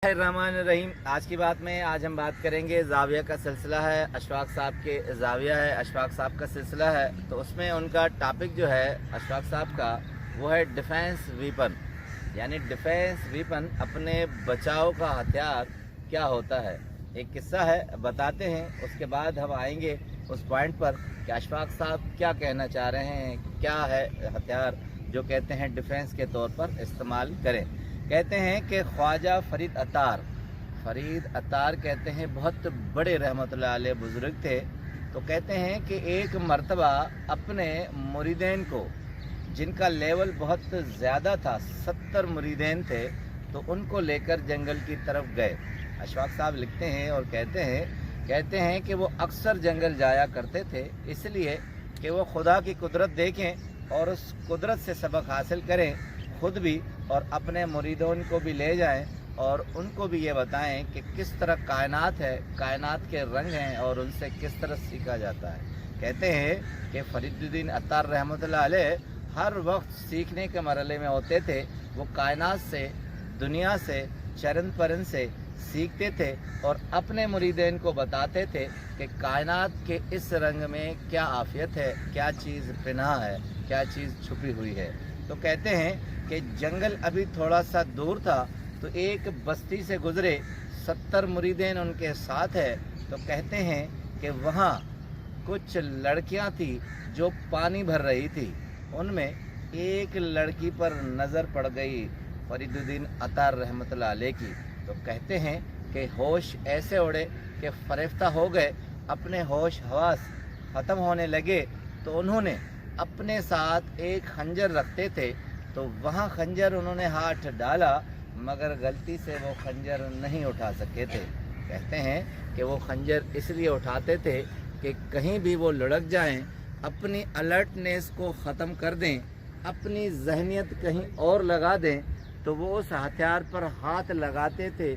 रहीम। आज की बात में आज हम बात करेंगे ज़ाविया का सिलसिला है, अशफाक साहब के ज़ाविया है, अशफाक साहब का सिलसिला है। तो उसमें उनका टॉपिक जो है अशफाक साहब का वो है डिफेंस वीपन, यानी डिफेंस वीपन अपने बचाव का हथियार क्या होता है। एक किस्सा है, बताते हैं, उसके बाद हम आएंगे उस पॉइंट पर कि अशफाक साहब क्या कहना चाह रहे हैं, क्या है हथियार जो कहते हैं डिफेंस के तौर पर इस्तेमाल करें। कहते हैं कि ख्वाजा फरीद अतार कहते हैं बहुत बड़े रहमतुल्लाह अलैह बुज़ुर्ग थे। तो कहते हैं कि एक मर्तबा अपने मुरीदैन को, जिनका लेवल बहुत ज़्यादा था, 70 मुरीदैन थे, तो उनको लेकर जंगल की तरफ गए। अशफाक साहब लिखते हैं और कहते हैं कि वो अक्सर जंगल जाया करते थे, इसलिए कि वो खुदा की कुदरत देखें और उस कुदरत से सबक हासिल करें, खुद भी और अपने मुरीदों को भी ले जाएं और उनको भी ये बताएं कि किस तरह कायनात है, कायनात के रंग हैं और उनसे किस तरह सीखा जाता है। कहते हैं कि फरीदुद्दीन अत्तार रहमतुल्लाह अलैह हर वक्त सीखने के मरहले में होते थे। वो कायनात से, दुनिया से, चरन परन से सीखते थे और अपने मुरीदीन को बताते थे कि कायनात के इस रंग में क्या आफियत है, क्या चीज़ पनाह है, क्या चीज़ छुपी हुई है। तो कहते हैं कि जंगल अभी थोड़ा सा दूर था, तो एक बस्ती से गुज़रे, 70 मुरीदीन उनके साथ है। तो कहते हैं कि वहाँ कुछ लड़कियाँ थी जो पानी भर रही थी। उनमें एक लड़की पर नज़र पड़ गई फरीदुद्दीन अत्तार रहमतुल्लाह अलैह की। तो कहते हैं कि होश ऐसे उड़े कि फरेफ्ता हो गए, अपने होश हवास ख़त्म होने लगे। तो उन्होंने अपने साथ एक खंजर रखते थे, तो वहाँ खंजर उन्होंने हाथ डाला, मगर गलती से वो खंजर नहीं उठा सके थे। कहते हैं कि वो खंजर इसलिए उठाते थे कि कहीं भी वो लुढ़क जाएं, अपनी अलर्टनेस को ख़त्म कर दें, अपनी जहनियत कहीं और लगा दें, तो वो उस हथियार पर हाथ लगाते थे,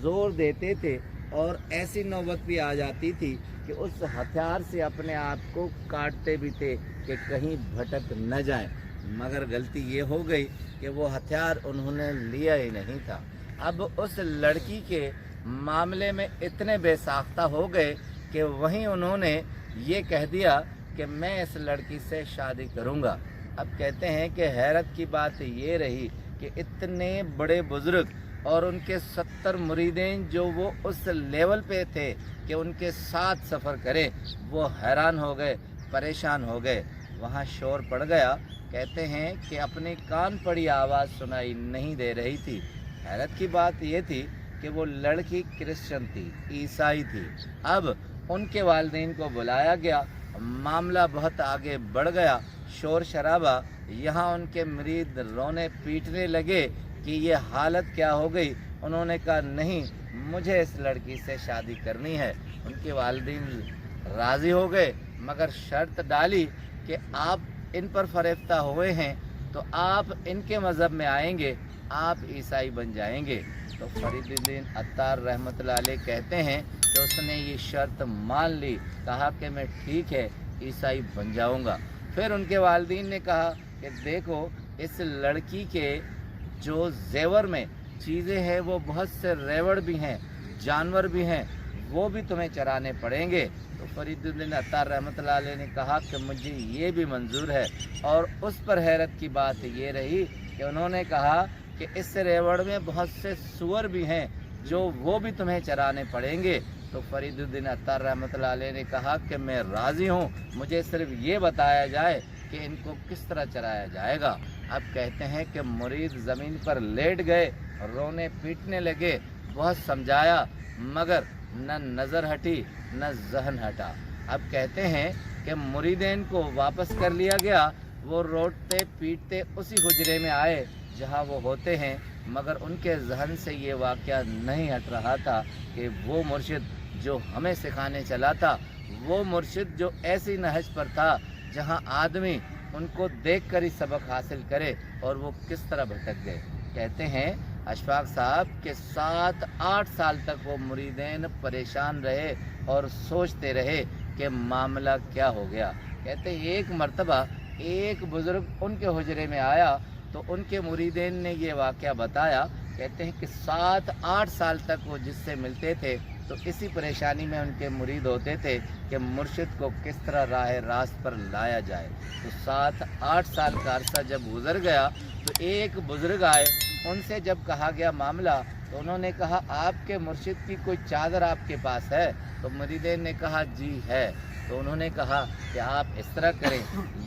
ज़ोर देते थे, और ऐसी नौबत भी आ जाती थी कि उस हथियार से अपने आप को काटते भी थे कि कहीं भटक न जाएं। मगर गलती ये हो गई कि वो हथियार उन्होंने लिया ही नहीं था। अब उस लड़की के मामले में इतने बेसाख्ता हो गए कि वहीं उन्होंने ये कह दिया कि मैं इस लड़की से शादी करूँगा। अब कहते हैं कि हैरत की बात ये रही कि इतने बड़े बुज़ुर्ग और उनके 70 मुरीदीन जो वो उस लेवल पे थे कि उनके साथ सफ़र करें, वो हैरान हो गए, परेशान हो गए। वहाँ शोर पड़ गया। कहते हैं कि अपनी कान पड़ी आवाज़ सुनाई नहीं दे रही थी। हैरत की बात ये थी कि वो लड़की क्रिश्चियन थी, ईसाई थी। अब उनके वालिदैन को बुलाया गया, मामला बहुत आगे बढ़ गया, शोर शराबा। यहाँ उनके मुरीद रोने पीटने लगे कि ये हालत क्या हो गई। उन्होंने कहा नहीं, मुझे इस लड़की से शादी करनी है। उनके वालिदैन राज़ी हो गए, मगर शर्त डाली कि आप इन पर फरेफ्ता हुए हैं तो आप इनके मज़हब में आएंगे, आप ईसाई बन जाएंगे। तो फरीदुद्दीन अत्तार रहमतुल्लाह अलैह कहते हैं कि उसने ये शर्त मान ली, कहा कि मैं ठीक है, ईसाई बन जाऊंगा। फिर उनके वालिदैन ने कहा कि देखो, इस लड़की के जो जेवर में चीज़ें हैं वो बहुत से रेवड़ भी हैं, जानवर भी हैं, वो भी तुम्हें चराने पड़ेंगे। तो फरीदुद्दीन अत्तार रहमतुल्लाह अलैह ने कहा कि मुझे ये भी मंजूर है। और उस पर हैरत की बात ये रही कि उन्होंने कहा कि इस रेवड़ में बहुत से सूअर भी हैं जो वो भी तुम्हें चराने पड़ेंगे। तो फरीदुद्दीन अत्तार रहमतुल्लाह अलैह ने कहा कि मैं राज़ी हूँ, मुझे सिर्फ ये बताया जाए कि इनको किस तरह चराया जाएगा। अब कहते हैं कि मुरीद ज़मीन पर लेट गए, रोने पीटने लगे, बहुत समझाया, मगर न नज़र हटी न जहन हटा। अब कहते हैं कि मुरीदीन को वापस कर लिया गया। वो रोटते पीटते उसी हुजरे में आए जहाँ वो होते हैं, मगर उनके जहन से ये वाक़या नहीं हट रहा था कि वो मुर्शिद जो हमें सिखाने चला था, वो मुर्शिद जो ऐसी नहज पर था जहाँ आदमी उनको देख कर ही सबक हासिल करे, और वो किस तरह भटक गए। कहते हैं अशफाक साहब के 7-8 साल तक वो मुरीदीन परेशान रहे और सोचते रहे कि मामला क्या हो गया। कहते एक मर्तबा एक बुज़ुर्ग उनके हुजरे में आया तो उनके मुरीदीन ने ये वाक़या बताया कहते हैं कि 7-8 साल तक वो जिससे मिलते थे तो इसी परेशानी में उनके मुरीद होते थे कि मुर्शिद को किस तरह राह रास्त पर लाया जाए। तो 7-8 साल का अरसा जब गुजर गया तो एक बुज़ुर्ग आए, उनसे जब कहा गया मामला तो उन्होंने कहा आपके मुर्शिद की कोई चादर आपके पास है? तो मुरीदें ने कहा जी है। तो उन्होंने कहा कि आप इस तरह करें,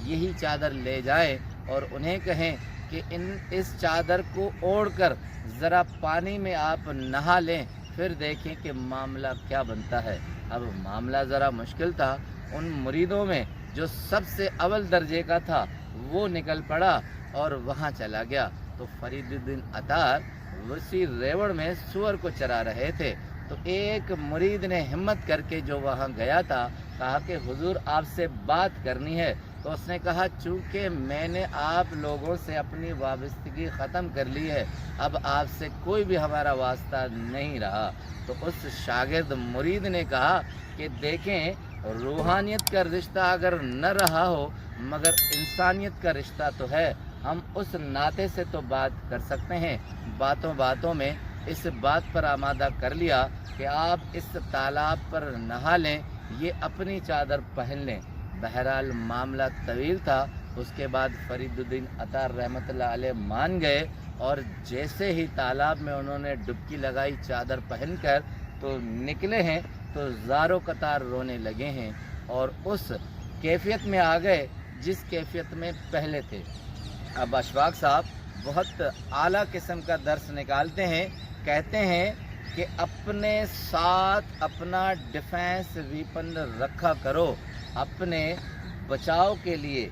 यही चादर ले जाएं और उन्हें कहें कि इस चादर को ओढ़कर ज़रा पानी में आप नहा लें, फिर देखें कि मामला क्या बनता है। अब मामला ज़रा मुश्किल था। उन मुरीदों में जो सबसे अव्वल दर्जे का था वो निकल पड़ा और वहाँ चला गया। तो फरीदुद्दीन अतार उसी रेवड़ में सूअर को चरा रहे थे। तो एक मुरीद ने हिम्मत करके जो वहाँ गया था, कहा कि हुजूर आपसे बात करनी है। तो उसने कहा चूँकि मैंने आप लोगों से अपनी वाबस्तगी ख़त्म कर ली है, अब आपसे कोई भी हमारा वास्ता नहीं रहा। तो उस शागिर्द मुरीद ने कहा कि देखें, रूहानियत का रिश्ता अगर न रहा हो मगर इंसानियत का रिश्ता तो है। हम उस नाते से तो बात कर सकते हैं। बातों बातों में इस बात पर आमादा कर लिया कि आप इस तालाब पर नहा लें, ये अपनी चादर पहन लें। बहरहाल मामला तवील था। उसके बाद फरीदुद्दीन अतार रहमतुल्लाह अलैह मान गए और जैसे ही तालाब में उन्होंने डुबकी लगाई चादर पहनकर तो निकले हैं तो ज़ारो कतार रोने लगे हैं और उस कैफियत में आ गए जिस कैफियत में पहले थे। अब अशफाक साहब बहुत आला किस्म का दर्स निकालते हैं। कहते हैं कि अपने साथ अपना डिफेंस वीपन रखा करो। अपने बचाव के लिए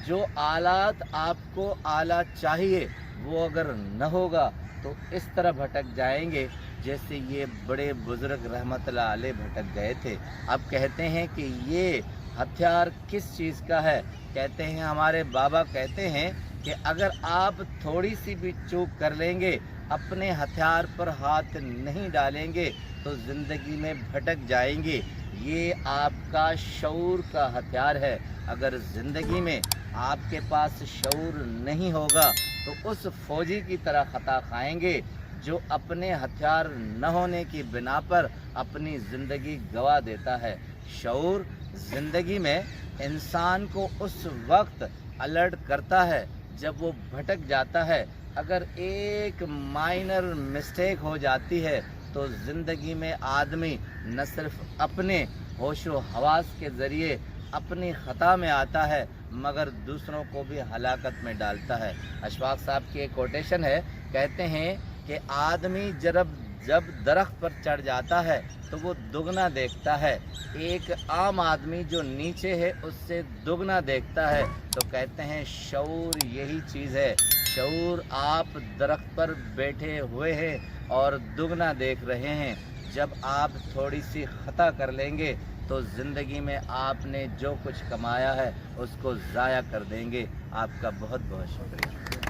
जो आलात आपको आला चाहिए वो अगर न होगा तो इस तरह भटक जाएंगे जैसे ये बड़े बुज़ुर्ग रहमतुल्लाह अलैह भटक गए थे। अब कहते हैं कि ये हथियार किस चीज़ का है? कहते हैं हमारे बाबा कहते हैं कि अगर आप थोड़ी सी भी चूक कर लेंगे, अपने हथियार पर हाथ नहीं डालेंगे तो ज़िंदगी में भटक जाएंगे। ये आपका शऊर का हथियार है। अगर ज़िंदगी में आपके पास शऊर नहीं होगा तो उस फौजी की तरह ख़ता खाएंगे जो अपने हथियार न होने की बिना पर अपनी ज़िंदगी गंवा देता है। शऊर ज़िंदगी में इंसान को उस वक्त अलर्ट करता है जब वो भटक जाता है। अगर एक माइनर मिस्टेक हो जाती है तो ज़िंदगी में आदमी न सिर्फ अपने होशो हवास के ज़रिए अपनी ख़ता में आता है मगर दूसरों को भी हलाकत में डालता है। अशफाक साहब की एक कोटेशन है, कहते हैं कि आदमी जब दरख्त पर चढ़ जाता है तो वो दुगना देखता है, एक आम आदमी जो नीचे है उससे दुगना देखता है। तो कहते हैं शऊर यही चीज़ है। शऊर आप दरख्त पर बैठे हुए हैं और दुगना देख रहे हैं। जब आप थोड़ी सी ख़ता कर लेंगे तो ज़िंदगी में आपने जो कुछ कमाया है उसको ज़ाया कर देंगे। आपका बहुत बहुत शुक्रिया।